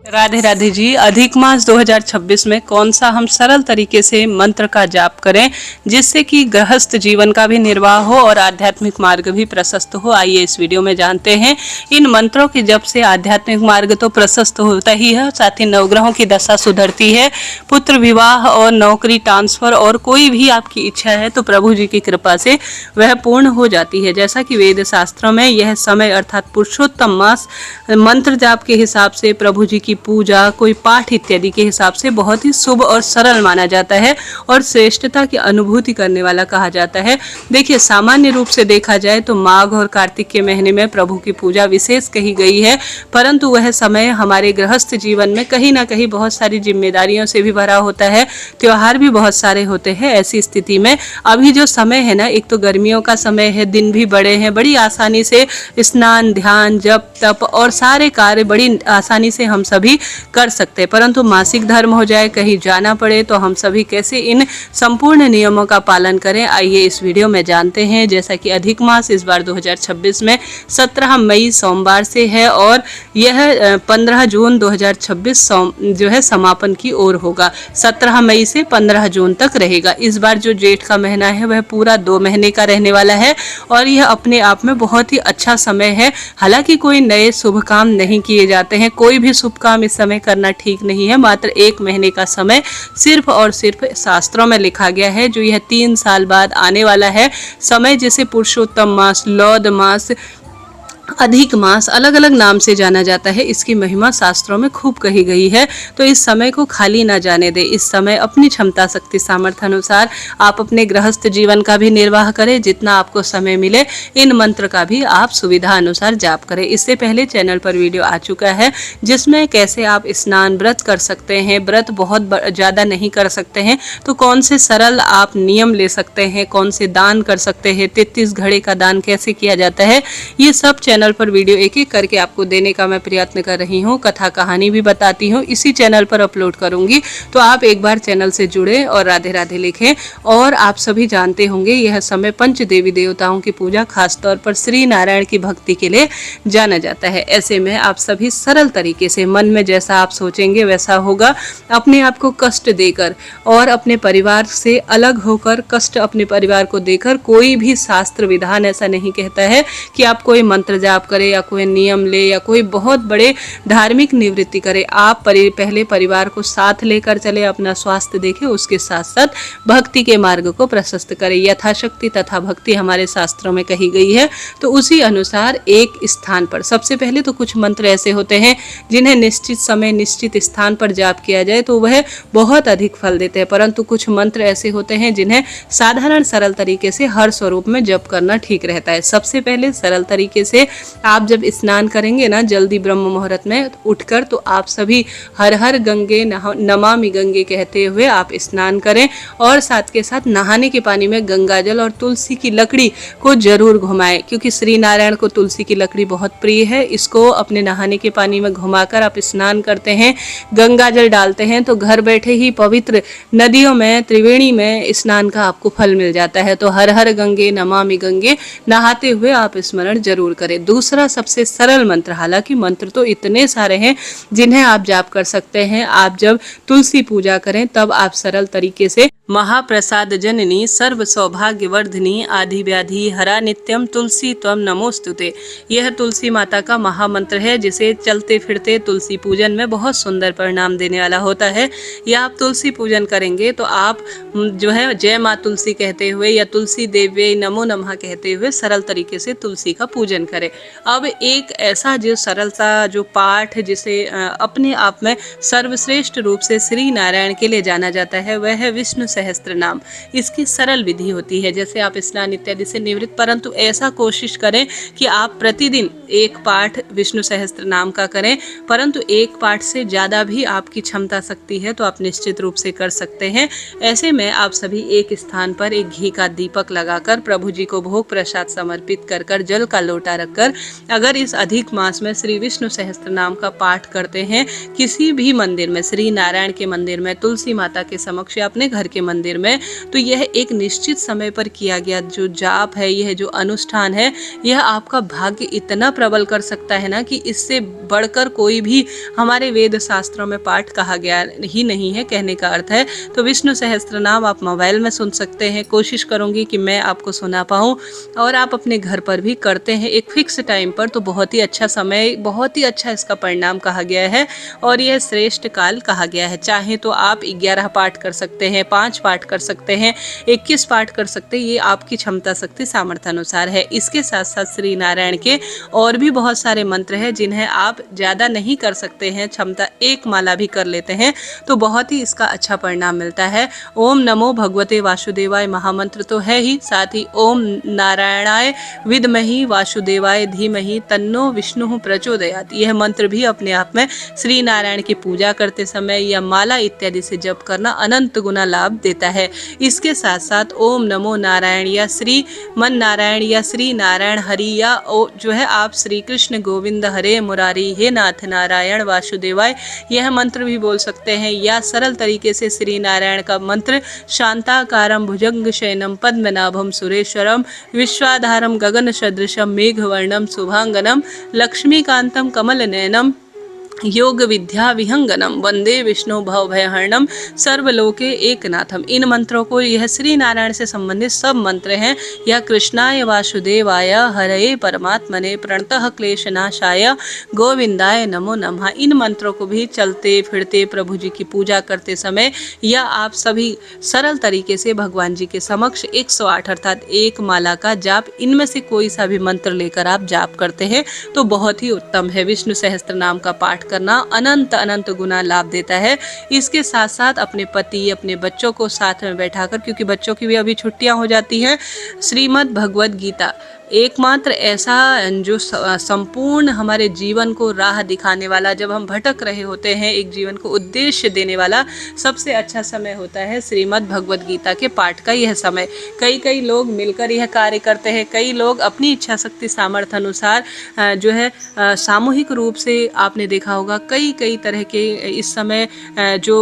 राधे राधे जी। अधिक मास 2026 में कौन सा हम सरल तरीके से मंत्र का जाप करें जिससे कि गृहस्थ जीवन का भी निर्वाह हो और आध्यात्मिक मार्ग भी प्रशस्त हो, आइए इस वीडियो में जानते हैं। इन मंत्रों के जप से आध्यात्मिक मार्ग तो प्रशस्त होता ही है, साथ ही नवग्रहों की दशा सुधरती है, पुत्र विवाह और नौकरी ट्रांसफर और कोई भी आपकी इच्छा है तो प्रभु जी की कृपा से वह पूर्ण हो जाती है। जैसा कि वेद शास्त्रों में यह समय अर्थात पुरुषोत्तम मास मंत्र जाप के हिसाब से, प्रभु जी की पूजा, कोई पाठ इत्यादि के हिसाब से बहुत ही शुभ और सरल माना जाता है और श्रेष्ठता की अनुभूति करने वाला कहा जाता है। देखिए, सामान्य रूप से देखा जाए तो माघ और कार्तिक के महीने में प्रभु की पूजा विशेष कही गई है, परंतु वह समय हमारे गृहस्थ जीवन में कहीं ना कहीं बहुत सारी जिम्मेदारियों से भी भरा होता है, त्योहार भी बहुत सारे होते हैं। ऐसी स्थिति में अभी जो समय है ना, एक तो गर्मियों का समय है, दिन भी बड़े हैं, बड़ी आसानी से स्नान, ध्यान, जप, तप और सारे कार्य बड़ी आसानी से हम सभी कर सकते हैं। परंतु मासिक धर्म हो जाए, कहीं जाना पड़े, तो हम सभी कैसे इन संपूर्ण नियमों का पालन करें, आइए इस वीडियो में जानते हैं। जैसा कि अधिक मास इस बार 2026 में 17 मई सोमवार से है और यह 15 जून 2026 जो है समापन की ओर होगा। 17 मई से 15 जून तक रहेगा। इस बार जो जेठ का महीना है वह पूरा 2 महीने का रहने वाला है और यह अपने आप में बहुत ही अच्छा समय है। हालांकि कोई नए शुभ काम नहीं किए जाते हैं, कोई भी शुभ काम इस समय करना ठीक नहीं है। मात्र 1 महीने का समय सिर्फ और सिर्फ शास्त्रों में लिखा गया है, जो यह 3 साल बाद आने वाला है समय, जिसे पुरुषोत्तम मास, लौद मास, अधिक मास अलग अलग नाम से जाना जाता है। इसकी महिमा शास्त्रों में खूब कही गई है, तो इस समय को खाली ना जाने दे। इस समय अपनी क्षमता, शक्ति, सामर्थ्य अनुसार आप अपने गृहस्थ जीवन का भी निर्वाह करें। जितना आपको समय मिले इन मंत्र का भी आप सुविधा अनुसार जाप करें। इससे पहले चैनल पर वीडियो आ चुका है जिसमें कैसे आप स्नान, व्रत कर सकते हैं। व्रत बहुत ज़्यादा नहीं कर सकते हैं तो कौन से सरल आप नियम ले सकते हैं, कौन से दान कर सकते हैं, 33 घड़े का दान कैसे किया जाता है, ये सब चैनल पर वीडियो एक एक करके आपको देने का मैं प्रयत्न कर रही हूँ। कथा कहानी भी बताती हूँ, इसी चैनल पर अपलोड करूंगी, तो आप एक बार चैनल से जुड़े और राधे राधे लिखें। और आप सभी जानते होंगे यह समय पंच देवी देवताओं की पूजा, खासतौर पर श्री नारायण की भक्ति के लिए जाना जाता है। ऐसे में आप सभी सरल तरीके से, मन में जैसा आप सोचेंगे वैसा होगा, अपने आप को कष्ट देकर और अपने परिवार से अलग होकर, कष्ट अपने परिवार को देकर, कोई भी शास्त्र विधान ऐसा नहीं कहता है कि आप कोई मंत्र जाप करे या कोई नियम ले या कोई बहुत बड़े धार्मिक निवृत्ति करे। आप पहले परिवार को साथ लेकर चले, अपना स्वास्थ्य देखें, उसके साथ साथ भक्ति के मार्ग को प्रशस्त करें। यथाशक्ति तथा भक्ति हमारे शास्त्रों में कही गई है, तो उसी अनुसार एक स्थान पर सबसे पहले तो कुछ मंत्र ऐसे होते हैं जिन्हें निश्चित समय, निश्चित स्थान पर जाप किया जाए तो वह बहुत अधिक फल देते हैं। परंतु कुछ मंत्र ऐसे होते हैं जिन्हें साधारण सरल तरीके से हर स्वरूप में जप करना ठीक रहता है। सबसे पहले सरल तरीके से आप जब स्नान करेंगे ना, जल्दी ब्रह्म मुहूर्त में उठकर, तो आप सभी हर हर गंगे नमामि गंगे कहते हुए आप स्नान करें और साथ के साथ नहाने के पानी में गंगाजल और तुलसी की लकड़ी को जरूर घुमाएं, क्योंकि श्री नारायण को तुलसी की लकड़ी बहुत प्रिय है। इसको अपने नहाने के पानी में घुमाकर आप स्नान करते हैं, गंगाजल डालते हैं, तो घर बैठे ही पवित्र नदियों में, त्रिवेणी में स्नान का आपको फल मिल जाता है। तो हर हर गंगे नमामि गंगे नहाते हुए आप स्मरण जरूर करें। दूसरा सबसे सरल मंत्र, हालांकि मंत्र तो इतने सारे हैं जिन्हें आप जाप कर सकते हैं। आप जब तुलसी पूजा करें तब आप सरल तरीके से महाप्रसाद जननी सर्व सौभाग्य वर्धिनी आदि व्याधि हरा नित्यम तुलसी त्वम नमोस्तुते, यह तुलसी माता का महामंत्र है, जिसे चलते फिरते तुलसी पूजन में बहुत सुंदर परिणाम देने वाला होता है। या आप तुलसी पूजन करेंगे तो आप जो है जय माँ तुलसी कहते हुए या तुलसी देव्यै नमो नमः कहते हुए सरल तरीके से तुलसी का पूजन करें। अब एक ऐसा जो सरलता, जो पाठ जिसे अपने आप में सर्वश्रेष्ठ रूप से श्री नारायण के लिए जाना जाता है, वह है विष्णु सहस्त्र नाम। इसकी सरल विधि होती है, जैसे आप स्नान इत्यादि से निवृत्त, परंतु ऐसा कोशिश करें कि आप प्रतिदिन एक पाठ विष्णु सहस्त्र नाम का करें। परंतु एक पाठ से ज़्यादा भी आपकी क्षमता शक्ति है तो आप निश्चित रूप से कर सकते हैं। ऐसे में आप सभी एक स्थान पर एक घी का दीपक लगाकर प्रभु जी को भोग प्रसाद समर्पित कर जल का लोटा रखकर, अगर इस अधिक मास में श्री विष्णु सहस्त्र नाम का पाठ करते हैं, किसी भी मंदिर में, श्री नारायण के मंदिर में, तुलसी माता के समक्ष या अपने घर के मंदिर में, तो यह एक निश्चित समय पर किया गया जो जाप है, यह जो अनुष्ठान है, यह आपका भाग्य इतना प्रबल कर सकता है ना कि इससे बढ़कर कोई भी हमारे वेद शास्त्रों में पाठ कहा गया ही नहीं है, कहने का अर्थ है। तो विष्णु सहस्त्र नाम आप मोबाइल में सुन सकते हैं, कोशिश करूंगी कि मैं आपको सुना पाऊँ, और आप अपने घर पर भी करते हैं एक फिक्स टाइम पर, तो बहुत ही अच्छा समय, बहुत ही अच्छा इसका परिणाम कहा गया है और यह श्रेष्ठ काल कहा गया है। चाहे तो आप 11 पाठ कर सकते हैं, 5 पाठ कर सकते हैं, 21 पाठ कर सकते हैं, ये आपकी क्षमता शक्ति सामर्थ्य अनुसार है। इसके साथ साथ श्री नारायण के और भी बहुत सारे मंत्र हैं जिन्हें आप ज़्यादा नहीं कर सकते हैं, क्षमता 1 माला भी कर लेते हैं तो बहुत ही इसका अच्छा परिणाम मिलता है। ओम नमो भगवते वासुदेवाय महामंत्र तो है ही, साथ ही ओम नारायणाय विद्महि वासुदेवाय धीमहि तन्नो विष्णु प्रचोदयात्, यह मंत्र भी अपने आप में श्री नारायण की पूजा करते समय या माला इत्यादि से जप करना अनंत गुना लाभ देता है। इसके साथ साथ ओम नमो नारायण या श्री मन नारायण या श्री नारायण हरि या जो है आप श्री कृष्ण गोविंद हरे मुरारी हे नाथ नारायण वासुदेवाय, यह मंत्र भी बोल सकते हैं। या सरल तरीके से श्री नारायण का मंत्र शांताकारं भुजंग शयनम पद्मनाभम सुरेश्वरम विश्वाधारम गगन सदृशम मेघवर्णम शुभांगनम लक्ष्मीकांतम कमल नयनम योग विद्या विहंगनम वंदे विष्णु भवभयहरणम सर्वलोके एकनाथम। इन मंत्रों को, यह श्री नारायण से संबंधित सब मंत्र हैं। यह कृष्णाय वासुदेवाय हरये परमात्मने प्रणतः क्लेशनाशाय गोविंदाय नमो नमः। इन मंत्रों को भी चलते फिरते प्रभु जी की पूजा करते समय या आप सभी सरल तरीके से भगवान जी के समक्ष 108 अर्थात 1 माला का जाप, इनमें से कोई सा भी मंत्र लेकर आप जाप करते हैं तो बहुत ही उत्तम है। विष्णु सहस्त्र नाम का पाठ करना अनंत अनंत गुना लाभ देता है। इसके साथ साथ अपने पति, अपने बच्चों को साथ में बैठाकर, क्योंकि बच्चों की भी अभी छुट्टियां हो जाती हैं, श्रीमद् भगवद गीता एकमात्र ऐसा जो संपूर्ण हमारे जीवन को राह दिखाने वाला, जब हम भटक रहे होते हैं, एक जीवन को उद्देश्य देने वाला सबसे अच्छा समय होता है श्रीमद् भगवद गीता के पाठ का यह समय। कई लोग मिलकर यह कार्य करते हैं, कई लोग अपनी इच्छा शक्ति सामर्थ्य अनुसार जो है सामूहिक रूप से आपने देखा होगा कई तरह के इस समय जो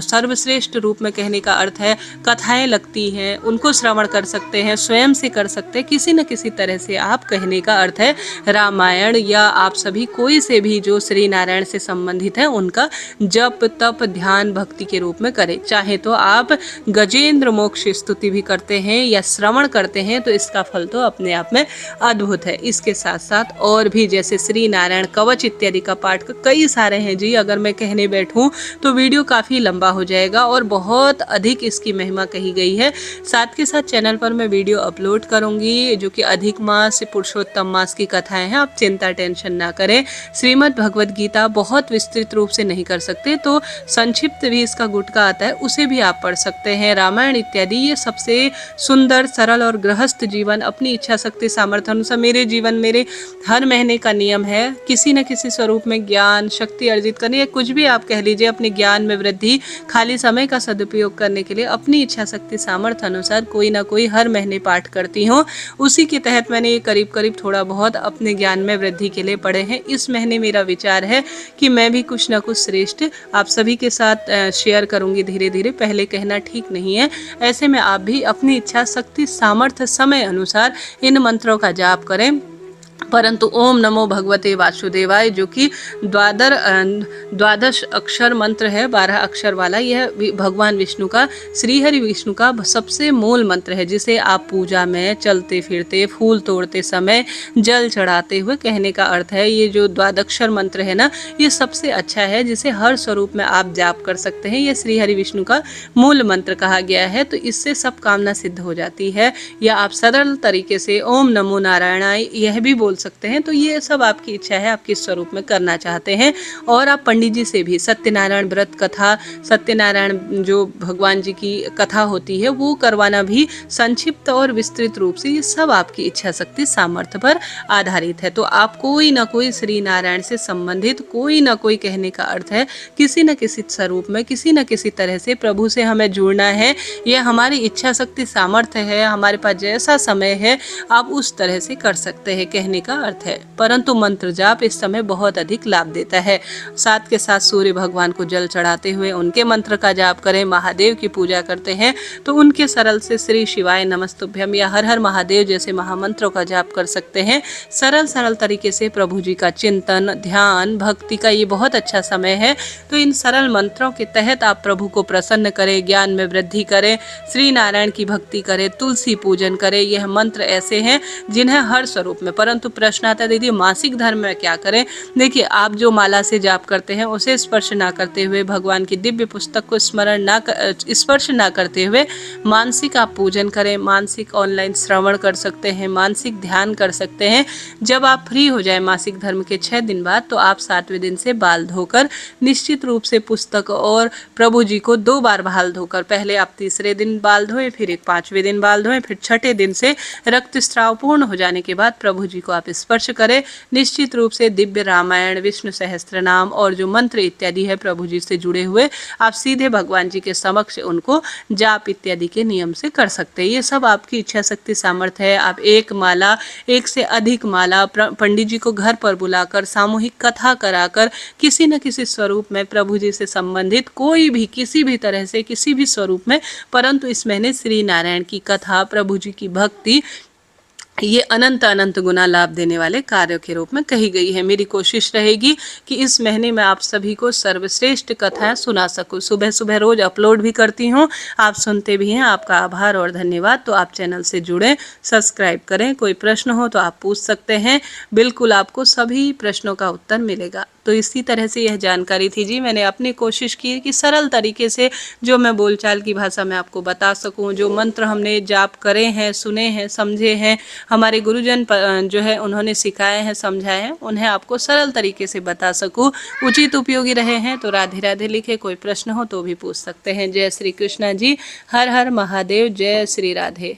सर्वश्रेष्ठ रूप में कहने का अर्थ है कथाएं लगती हैं, उनको श्रवण कर सकते हैं, स्वयं से कर सकते हैं, किसी न किसी तरह से आप कहने का अर्थ है रामायण या आप सभी कोई से भी जो श्री नारायण से संबंधित है उनका जप तप ध्यान भक्ति के रूप में करें। चाहे तो आप गजेंद्र मोक्ष स्तुति भी करते हैं या श्रवण करते हैं तो इसका फल तो अपने आप में अद्भुत है। इसके साथ साथ और भी जैसे श्री नारायण कवच इत्यादि का पाठ कई सारे हैं जी, अगर मैं कहने बैठूं तो वीडियो काफ़ी लंबा हो जाएगा और बहुत अधिक इसकी महिमा कही गई है। साथ के साथ चैनल पर मैं वीडियो अपलोड करूंगी जो कि अधिक मास पुरुषोत्तम मास की कथाएं हैं, आप चिंता टेंशन ना करें। श्रीमद् भगवद गीता बहुत विस्तृत रूप से नहीं कर सकते तो संक्षिप्त भी इसका गुटका आता है, उसे भी आप पढ़ सकते हैं। रामायण इत्यादि ये सबसे सुंदर सरल और गृहस्थ जीवन अपनी इच्छा शक्ति सामर्थ्य अनुसार मेरे जीवन मेरे हर महीने का नियम है किसी न किसी स्वरूप में ज्ञान शक्ति अर्जित करने या कुछ भी आप कह लीजिए अपने ज्ञान में वृद्धि, खाली समय का सदुपयोग करने के लिए अपनी इच्छा शक्ति सामर्थ्य अनुसार कोई ना कोई हर महीने पाठ करती हूँ। उसी के तहत मैंने ये करीब थोड़ा बहुत अपने ज्ञान में वृद्धि के लिए पढ़े हैं। इस महीने मेरा विचार है कि मैं भी कुछ ना कुछ श्रेष्ठ आप सभी के साथ शेयर करूंगी धीरे धीरे। पहले कहना ठीक नहीं है, ऐसे में आप भी अपनी इच्छा शक्ति सामर्थ्य समय अनुसार इन मंत्रों का जाप करें। परंतु ओम नमो भगवते वासुदेवाय जो कि द्वादश अक्षर मंत्र है, 12 अक्षर वाला, यह भगवान विष्णु का श्रीहरि विष्णु का सबसे मूल मंत्र है जिसे आप पूजा में चलते फिरते फूल तोड़ते समय जल चढ़ाते हुए कहने का अर्थ है। ये जो द्वादक्षर मंत्र है ना, ये सबसे अच्छा है जिसे हर स्वरूप में आप जाप कर सकते हैं। ये श्रीहरि विष्णु का मूल मंत्र कहा गया है तो इससे सब कामना सिद्ध हो जाती है। या आप सरल तरीके से ओम नमो नारायणाय यह भी बोल सकते हैं। तो ये सब आपकी इच्छा है, आप किस स्वरूप में करना चाहते हैं। और आप पंडित जी से भी सत्यनारायण व्रत कथा, सत्यनारायण जो भगवान जी की कथा होती है वो करवाना भी संक्षिप्त और विस्तृत रूप से, ये सब आपकी इच्छा शक्ति सामर्थ्य पर आधारित है। तो आप कोई ना कोई श्री नारायण से संबंधित कोई ना कोई कहने का अर्थ है किसी न किसी स्वरूप में किसी न किसी तरह से प्रभु से हमें जुड़ना है। यह हमारी इच्छा शक्ति सामर्थ्य है, हमारे पास जैसा समय है आप उस तरह से कर सकते हैं। कहने देने का अर्थ है, परंतु मंत्र जाप इस समय बहुत अधिक लाभ देता है। साथ के साथ सूर्य भगवान को जल चढ़ाते हुए उनके मंत्र का जाप करें। महादेव की पूजा करते हैं तो उनके सरल से श्री शिवाय नमस्तुभ्यम या हर हर महादेव जैसे महामंत्रों का जाप कर सकते हैं। सरल तरीके से प्रभु जी का चिंतन, ध्यान, भक्ति का ये बहुत अच्छा समय है। तो इन सरल मंत्रों के तहत आप प्रभु को प्रसन्न करें, ज्ञान में वृद्धि करें, श्री नारायण की भक्ति करें, तुलसी पूजन करें। यह मंत्र ऐसे हैं जिन्हें हर स्वरूप में, परंतु प्रश्न आता है दीदी मासिक धर्म में क्या करें। देखिए, आप जो माला से जाप करते हैं उसे स्पर्श ना करते हुए, भगवान की दिव्य पुस्तक को स्पर्श ना करते हुए मानसिक आप पूजन करें, मानसिक ऑनलाइन श्रवण कर सकते हैं, मानसिक ध्यान कर सकते हैं। जब आप फ्री हो जाए मासिक धर्म के 6 दिन बाद, तो आप 7वें दिन से बाल धोकर निश्चित रूप से पुस्तक और प्रभु जी को 2 बार बाल धोकर, पहले आप 3रे दिन बाल धोएं, फिर एक 5वें दिन बाल धोएं, फिर 6ठे दिन से रक्तस्राव पूर्ण हो जाने के बाद प्रभु जी को आप स्पर्श करें। निश्चित रूप से दिव्य रामायण, विष्णु सहस्त्र नाम और जो मंत्र इत्यादि है प्रभु जी से जुड़े हुए, आप सीधे भगवान जी के समक्ष उनको जाप इत्यादि के नियम से कर सकते हैं। ये सब आपकी इच्छा शक्ति सामर्थ्य है। आप एक माला, एक से अधिक माला पंडित जी को घर पर बुलाकर सामूहिक कथा कराकर किसी न किसी स्वरूप में प्रभु जी से संबंधित कोई भी किसी भी तरह से किसी भी स्वरूप में, परंतु इस महीने श्री नारायण की कथा, प्रभु जी की भक्ति, ये अनंत गुना लाभ देने वाले कार्यों के रूप में कही गई है। मेरी कोशिश रहेगी कि इस महीने में आप सभी को सर्वश्रेष्ठ कथाएं सुना सकूं। सुबह सुबह रोज अपलोड भी करती हूं, आप सुनते भी हैं। आपका आभार और धन्यवाद। तो आप चैनल से जुड़ें, सब्सक्राइब करें। कोई प्रश्न हो तो आप पूछ सकते हैं, बिल्कुल आपको सभी प्रश्नों का उत्तर मिलेगा। तो इसी तरह से यह जानकारी थी जी। मैंने अपनी कोशिश की कि सरल तरीके से जो मैं बोलचाल की भाषा में आपको बता सकूं, जो मंत्र हमने जाप करे हैं, सुने हैं, समझे हैं, हमारे गुरुजन जो है उन्होंने सिखाए हैं, समझाए हैं, उन्हें आपको सरल तरीके से बता सकूं, उचित उपयोगी रहे हैं। तो राधे राधे लिखे। कोई प्रश्न हो तो भी पूछ सकते हैं। जय श्री कृष्णा जी। हर हर महादेव। जय श्री राधे।